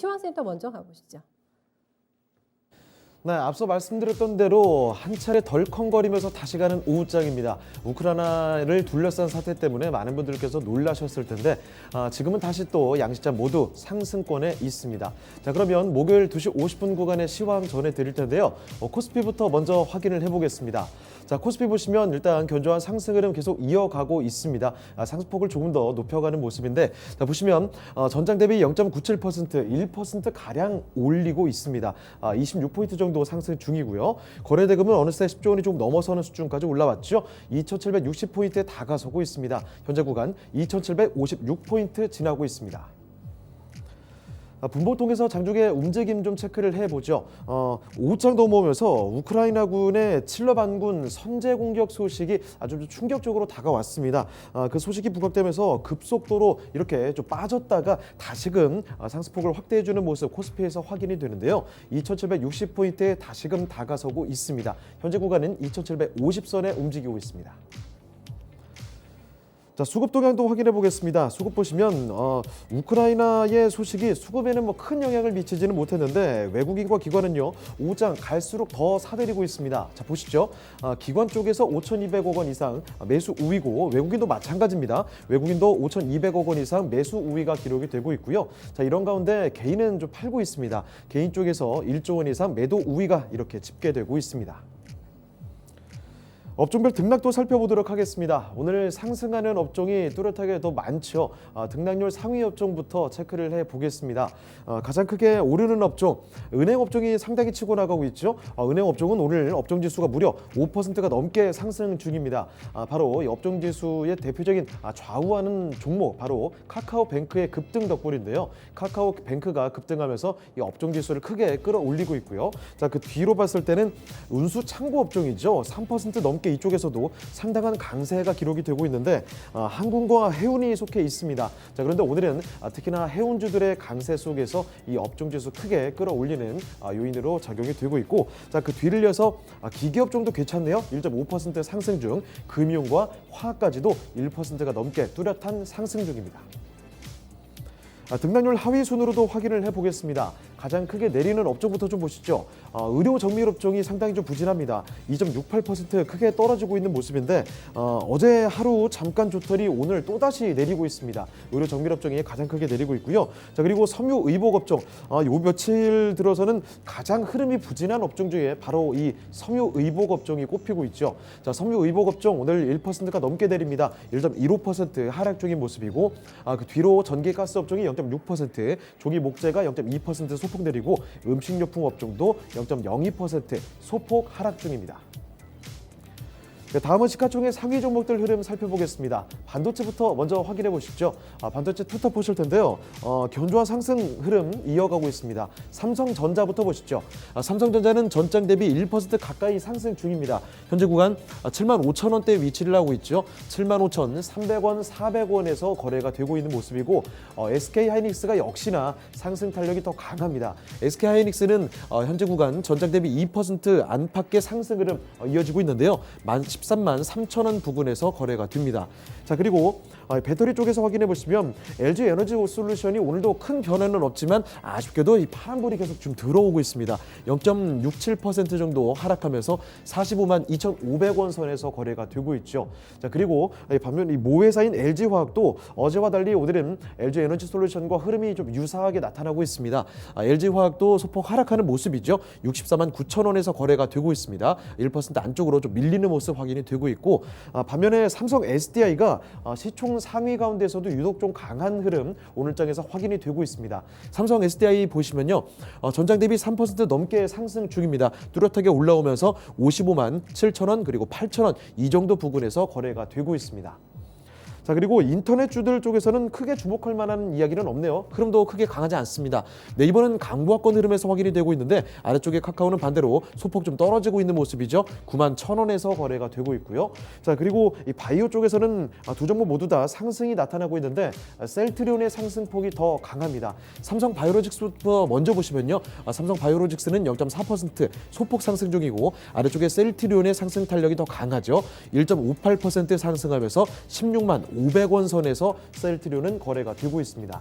시황센터 먼저 가보시죠. 네, 앞서 말씀드렸던 대로 한 차례 덜컹거리면서 다시 가는 오후장입니다. 우크라이나를 둘러싼 사태 때문에 많은 분들께서 놀라셨을 텐데 지금은 다시 또 양시장 모두 상승권에 있습니다. 자, 그러면 목요일 2시 50분 구간의 시황 전해드릴 텐데요. 코스피부터 먼저 확인을 해보겠습니다. 자, 코스피 보시면 일단 견조한 상승 흐름 계속 이어가고 있습니다. 상승폭을 조금 더 높여가는 모습인데, 자, 보시면 전장 대비 0.97%, 1%가량 올리고 있습니다. 26포인트 정도 상승 중이고요. 거래대금은 어느새 10조 원이 조금 넘어서는 수준까지 올라왔죠. 2,760포인트에 다가서고 있습니다. 현재 구간 2,756포인트 지나고 있습니다. 분봉통에서 장중의 움직임 좀 체크를 해보죠. 오후장 넘어오면서 우크라이나군의 칠러 반군 선제 공격 소식이 아주 충격적으로 다가왔습니다. 그 소식이 부각되면서 급속도로 이렇게 좀 빠졌다가 다시금 상승폭을 확대해주는 모습 코스피에서 확인이 되는데요. 2,760포인트에 다시금 다가서고 있습니다. 현재 구간은 2,750선에 움직이고 있습니다. 자, 수급 동향도 확인해 보겠습니다. 수급 보시면 우크라이나의 소식이 수급에는 뭐 큰 영향을 미치지는 못했는데 외국인과 기관은요 오후장 갈수록 더 사들이고 있습니다. 자, 보시죠. 기관 쪽에서 5,200억 원 이상 매수 우위고 외국인도 마찬가지입니다. 외국인도 5,200억 원 이상 매수 우위가 기록이 되고 있고요. 자, 이런 가운데 개인은 좀 팔고 있습니다. 개인 쪽에서 1조 원 이상 매도 우위가 이렇게 집계되고 있습니다. 업종별 등락도 살펴보도록 하겠습니다. 오늘 상승하는 업종이 뚜렷하게 더 많죠. 등락률 상위 업종부터 체크를 해보겠습니다. 가장 크게 오르는 업종, 은행 업종이 상당히 치고 나가고 있죠. 은행 업종은 오늘 업종지수가 무려 5%가 넘게 상승 중입니다. 바로 이 업종지수의 대표적인 좌우하는 종목, 바로 카카오뱅크의 급등 덕분인데요. 카카오뱅크가 급등하면서 이 업종지수를 크게 끌어올리고 있고요. 자, 그 뒤로 봤을 때는 운수 창구 업종이죠. 3% 넘게 이쪽에서도 상당한 강세가 기록이 되고 있는데 항공과 해운이 속해 있습니다. 자, 그런데 오늘은 특히나 해운주들의 강세 속에서 이 업종지수 크게 끌어올리는 요인으로 작용이 되고 있고, 자, 그 뒤를 이어서 기계업종도 괜찮네요. 1.5% 상승 중, 금융과 화학까지도 1%가 넘게 뚜렷한 상승 중입니다. 등락률 하위 순으로도 확인을 해보겠습니다. 가장 크게 내리는 업종부터 좀 보시죠. 의료 정밀 업종이 상당히 좀 부진합니다. 2.68% 크게 떨어지고 있는 모습인데 어제 하루 잠깐 좋더니 오늘 또다시 내리고 있습니다. 의료 정밀 업종이 가장 크게 내리고 있고요. 자, 그리고 섬유 의복 업종, 요 며칠 들어서는 가장 흐름이 부진한 업종 중에 바로 이 섬유 의복 업종이 꼽히고 있죠. 자, 섬유 의복 업종 오늘 1%가 넘게 내립니다. 1.15% 하락 중인 모습이고, 그 뒤로 전기가스 업종이 0.6%, 조기 목재가 0.2% 소폭 내리고, 음식료품 업종도 0.02% 소폭 하락 중입니다. 다음은 시가총액 상위 종목들 흐름 살펴보겠습니다. 반도체부터 먼저 확인해 보시죠. 반도체 투탑 보실 텐데요. 견조한 상승 흐름 이어가고 있습니다. 삼성전자부터 보시죠. 삼성전자는 전장 대비 1% 가까이 상승 중입니다. 현재 구간 75,000원대 위치를 하고 있죠. 75,300원, 400원에서 거래가 되고 있는 모습이고, SK하이닉스가 역시나 상승 탄력이 더 강합니다. SK하이닉스는 현재 구간 전장 대비 2% 안팎의 상승 흐름 이어지고 있는데요. 13만 3천원 부근에서 거래가 됩니다. 자, 그리고 배터리 쪽에서 확인해 보시면 LG 에너지 솔루션이 오늘도 큰 변화는 없지만 아쉽게도 이 파란불이 계속 좀 들어오고 있습니다. 0.67% 정도 하락하면서 45만 2,500원 선에서 거래가 되고 있죠. 자, 그리고 반면 이 모회사인 LG화학도 어제와 달리 오늘은 LG 에너지 솔루션과 흐름이 좀 유사하게 나타나고 있습니다. LG화학도 소폭 하락하는 모습이죠. 64만 9천원에서 거래가 되고 있습니다. 1% 안쪽으로 좀 밀리는 모습 확인이 되고 있고, 반면에 삼성 SDI가 시총 상위 가운데서도 유독 좀 강한 흐름 오늘장에서 확인이 되고 있습니다. 삼성 SDI 보시면요, 전장 대비 3% 넘게 상승 중입니다. 뚜렷하게 올라오면서 55만 7천원 그리고 8천원 이 정도 부근에서 거래가 되고 있습니다. 자, 그리고 인터넷주들 쪽에서는 크게 주목할 만한 이야기는 없네요. 흐름도 크게 강하지 않습니다. 네이버는 강보합권 흐름에서 확인이 되고 있는데 아래쪽에 카카오는 반대로 소폭 좀 떨어지고 있는 모습이죠. 9만 1,000원에서 거래가 되고 있고요. 자, 그리고 이 바이오 쪽에서는 두 종목 모두 다 상승이 나타나고 있는데 셀트리온의 상승폭이 더 강합니다. 삼성 바이오로직스부터 먼저 보시면요. 삼성 바이오로직스는 0.4% 소폭 상승 중이고, 아래쪽에 셀트리온의 상승 탄력이 더 강하죠. 1.58% 상승하면서 16만 500원 선에서 셀트리온은 거래가 되고 있습니다.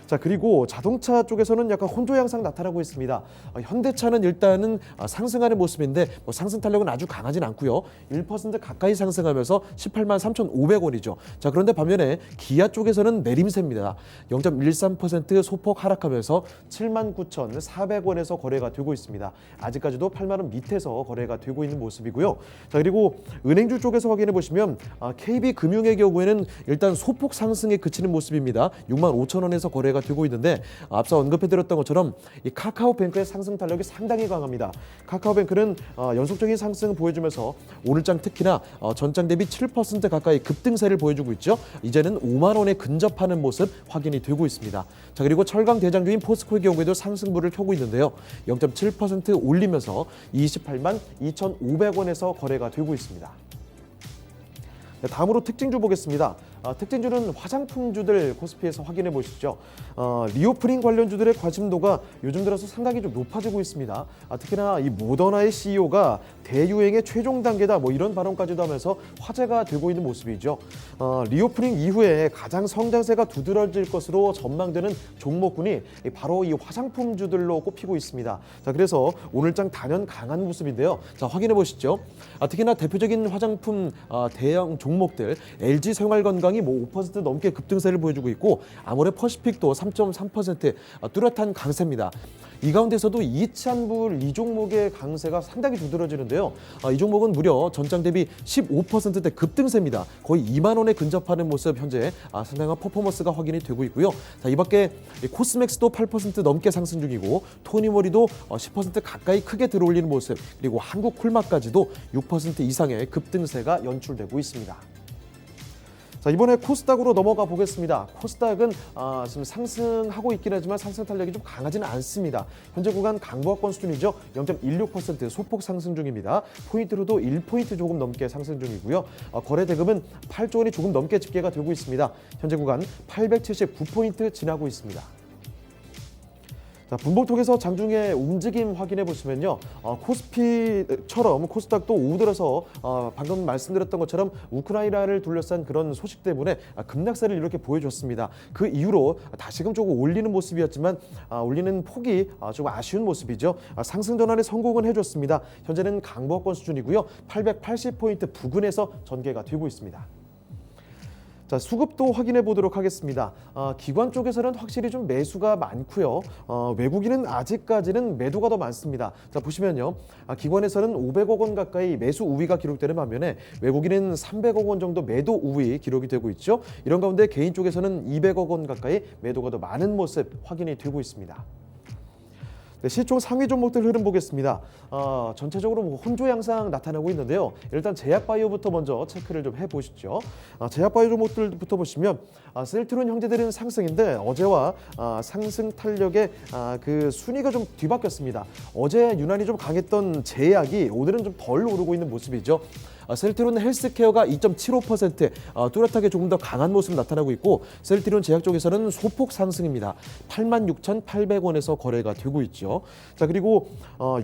자, 그리고 자동차 쪽에서는 약간 혼조 양상 나타나고 있습니다. 현대차는 일단은 상승하는 모습인데 상승 탄력은 아주 강하진 않고요. 1% 가까이 상승하면서 18만 3,500원이죠. 자, 그런데 반면에 기아 쪽에서는 내림세입니다. 0.13% 소폭 하락하면서 7만 9,400원에서 거래가 되고 있습니다. 아직까지도 8만 원 밑에서 거래가 되고 있는 모습이고요. 자, 그리고 은행주 쪽에서 확인해 보시면 KB금융의 경우에는 일단 소폭 상승에 그치는 모습입니다. 6만 5천 원에서 거래가 되고 있는데 앞서 언급해드렸던 것처럼 이 카카오뱅크의 상승 탄력이 상당히 강합니다. 카카오뱅크는 연속적인 상승을 보여주면서 오늘장 특히나 전장 대비 7% 가까이 급등세를 보여주고 있죠. 이제는 5만 원에 근접하는 모습 확인이 되고 있습니다. 자, 그리고 철강 대장주인 포스코의 경우에도 상승부를 켜고 있는데요. 0.7% 올리면서 28만 2,500원에서 거래가 되고 있습니다. 다음으로 특징주 보겠습니다. 특징주는 화장품주들 코스피에서 확인해 보시죠. 리오프닝 관련주들의 관심도가 요즘 들어서 상당히 좀 높아지고 있습니다. 특히나 이 모더나의 CEO가 대유행의 최종 단계다 이런 발언까지도 하면서 화제가 되고 있는 모습이죠. 리오프닝 이후에 가장 성장세가 두드러질 것으로 전망되는 종목군이 바로 이 화장품주들로 꼽히고 있습니다. 자, 그래서 오늘장 단연 강한 모습인데요. 자, 확인해 보시죠. 특히나 대표적인 화장품 대형 종목들 LG 생활건강이 5% 넘게 급등세를 보여주고 있고 아모레퍼시픽도 3.3% 뚜렷한 강세입니다. 이 가운데서도 이치한불 이 종목의 강세가 상당히 두드러지는데요. 이 종목은 무려 전장 대비 15%대 급등세입니다. 거의 2만 원에 근접하는 모습 현재 상당한 퍼포먼스가 확인이 되고 있고요. 자, 이 밖에 코스맥스도 8% 넘게 상승 중이고 토니모리도 10% 가까이 크게 들어올리는 모습, 그리고 한국쿨마까지도 6% 이상의 급등세가 연출되고 있습니다. 자, 이번에 코스닥으로 넘어가 보겠습니다. 코스닥은 지금 상승하고 있긴 하지만 상승 탄력이 좀 강하지는 않습니다. 현재 구간 강보합권 수준이죠. 0.16% 소폭 상승 중입니다. 포인트로도 1포인트 조금 넘게 상승 중이고요. 거래 대금은 8조 원이 조금 넘게 집계가 되고 있습니다. 현재 구간 879포인트 지나고 있습니다. 자, 분봉통에서 장중의 움직임 확인해 보시면요. 코스피처럼 코스닥도 오후 들어서 방금 말씀드렸던 것처럼 우크라이나를 둘러싼 그런 소식 때문에 급락세를 이렇게 보여줬습니다. 그 이후로 다시금 조금 올리는 모습이었지만 올리는 폭이 좀 아쉬운 모습이죠. 상승 전환에 성공은 해줬습니다. 현재는 강보합권 수준이고요. 880포인트 부근에서 전개가 되고 있습니다. 자, 수급도 확인해 보도록 하겠습니다. 기관 쪽에서는 확실히 좀 매수가 많고요. 외국인은 아직까지는 매도가 더 많습니다. 자, 보시면요. 기관에서는 500억 원 가까이 매수 우위가 기록되는 반면에 외국인은 300억 원 정도 매도 우위 기록이 되고 있죠. 이런 가운데 개인 쪽에서는 200억 원 가까이 매도가 더 많은 모습 확인이 되고 있습니다. 네, 시총 상위 종목들 흐름 보겠습니다. 전체적으로 혼조 양상 나타나고 있는데요. 일단 제약바이오부터 먼저 체크를 좀 해보시죠. 제약바이오 종목들부터 보시면 셀트론 형제들은 상승인데 어제와 상승 탄력의 그 순위가 좀 뒤바뀌었습니다. 어제 유난히 좀 강했던 제약이 오늘은 좀 덜 오르고 있는 모습이죠. 셀트론 헬스케어가 2.75% 뚜렷하게 조금 더 강한 모습 나타나고 있고 셀트론 제약 쪽에서는 소폭 상승입니다. 86,800원에서 거래가 되고 있죠. 자, 그리고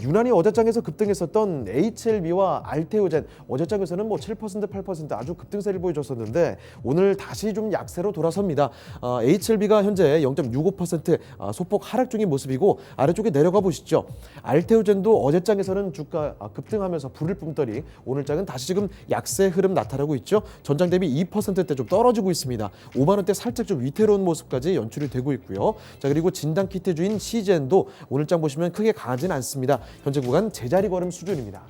유난히 어제장에서 급등했었던 HLB와 알테오젠 어제장에서는 7% 8% 아주 급등세를 보여줬었는데 오늘 다시 좀 약세로 돌아섭니다. HLB가 현재 0.65% 소폭 하락 중인 모습이고 아래쪽에 내려가 보시죠. 알테오젠도 어제장에서는 주가 급등하면서 불을 뿜더니 오늘장은 다시 지금 약세 흐름 나타나고 있죠. 전장 대비 2%대 좀 떨어지고 있습니다. 5만 원대 살짝 좀 위태로운 모습까지 연출이 되고 있고요. 자, 그리고 진단키트주인 CGN도 오늘장 보시면 크게 강하지는 않습니다. 현재 구간 제자리 걸음 수준입니다.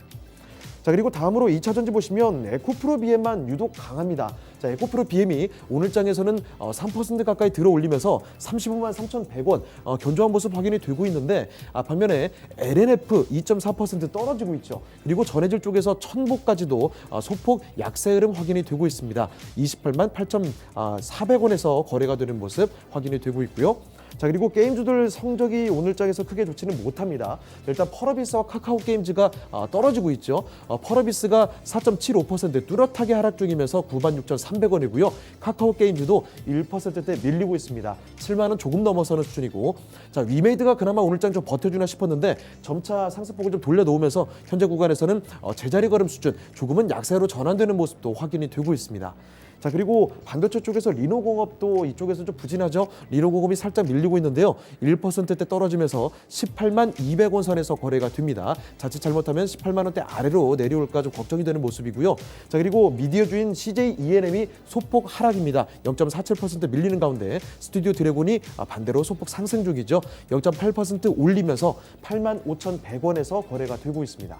자, 그리고 다음으로 2차 전지 보시면 에코프로 BM만 유독 강합니다. 자, 에코프로 BM이 오늘장에서는 3% 가까이 들어 올리면서 35만 3,100원 견조한 모습 확인이 되고 있는데 반면에 LNF 2.4% 떨어지고 있죠. 그리고 전해질 쪽에서 천복까지도 소폭 약세 흐름 확인이 되고 있습니다. 28만 8,400원에서 거래가 되는 모습 확인이 되고 있고요. 자, 그리고 게임주들 성적이 오늘장에서 크게 좋지는 못합니다. 일단 펄어비스와 카카오게임즈가 떨어지고 있죠. 펄어비스가 4.75% 뚜렷하게 하락 중이면서 96,300원이고요. 카카오게임즈도 1%대 밀리고 있습니다. 7만 원 조금 넘어서는 수준이고, 자, 위메이드가 그나마 오늘장 좀 버텨주나 싶었는데 점차 상승폭을 좀 돌려놓으면서 현재 구간에서는 제자리 걸음 수준, 조금은 약세로 전환되는 모습도 확인이 되고 있습니다. 자, 그리고 반도체 쪽에서 리노공업도 이쪽에서 좀 부진하죠. 리노공업이 살짝 밀리고 있는데요. 1%대 떨어지면서 18만 200원 선에서 거래가 됩니다. 자칫 잘못하면 18만 원대 아래로 내려올까 좀 걱정이 되는 모습이고요. 자, 그리고 미디어주인 CJ ENM이 소폭 하락입니다. 0.47% 밀리는 가운데 스튜디오 드래곤이 반대로 소폭 상승 중이죠. 0.8% 올리면서 8만 5,100원에서 거래가 되고 있습니다.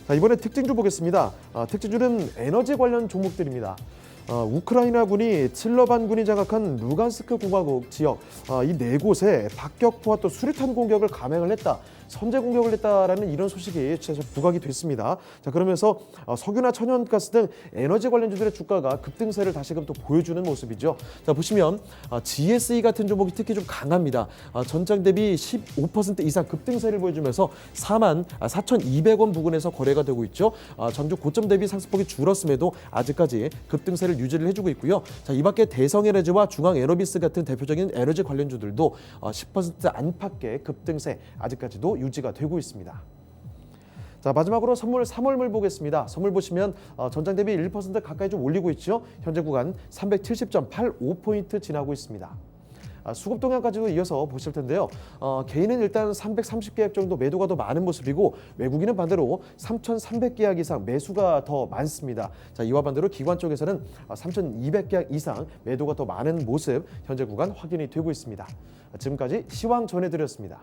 자, 이번에 특징주 보겠습니다. 특징주는 에너지 관련 종목들입니다. 우크라이나군이 칠러반군이 장악한 루간스크 공화국 지역 이 네 곳에 박격포와 또 수류탄 공격을 감행을 했다. 선제 공격을 했다라는 이런 소식이 최소 부각이 됐습니다. 자, 그러면서 석유나 천연가스 등 에너지 관련주들의 주가가 급등세를 다시금 또 보여주는 모습이죠. 자, 보시면 GSE 같은 종목이 특히 좀 강합니다. 전장 대비 15% 이상 급등세를 보여주면서 44,200원 부근에서 거래가 되고 있죠. 전주 고점 대비 상승폭이 줄었음에도 아직까지 급등세를 유지를 해주고 있고요. 자, 이밖에 대성에너지와 중앙에너비스 같은 대표적인 에너지 관련주들도 10% 안팎의 급등세 아직까지도 유지가 되고 있습니다. 자, 마지막으로 선물 3월물 보겠습니다. 선물 보시면 전장 대비 1% 가까이 좀 올리고 있죠. 현재 구간 370.85포인트 지나고 있습니다. 수급 동향까지도 이어서 보실 텐데요. 개인은 일단 330계약 정도 매도가 더 많은 모습이고 외국인은 반대로 3,300계약 이상 매수가 더 많습니다. 자, 이와 반대로 기관 쪽에서는 3,200계약 이상 매도가 더 많은 모습 현재 구간 확인이 되고 있습니다. 지금까지 시황 전해드렸습니다.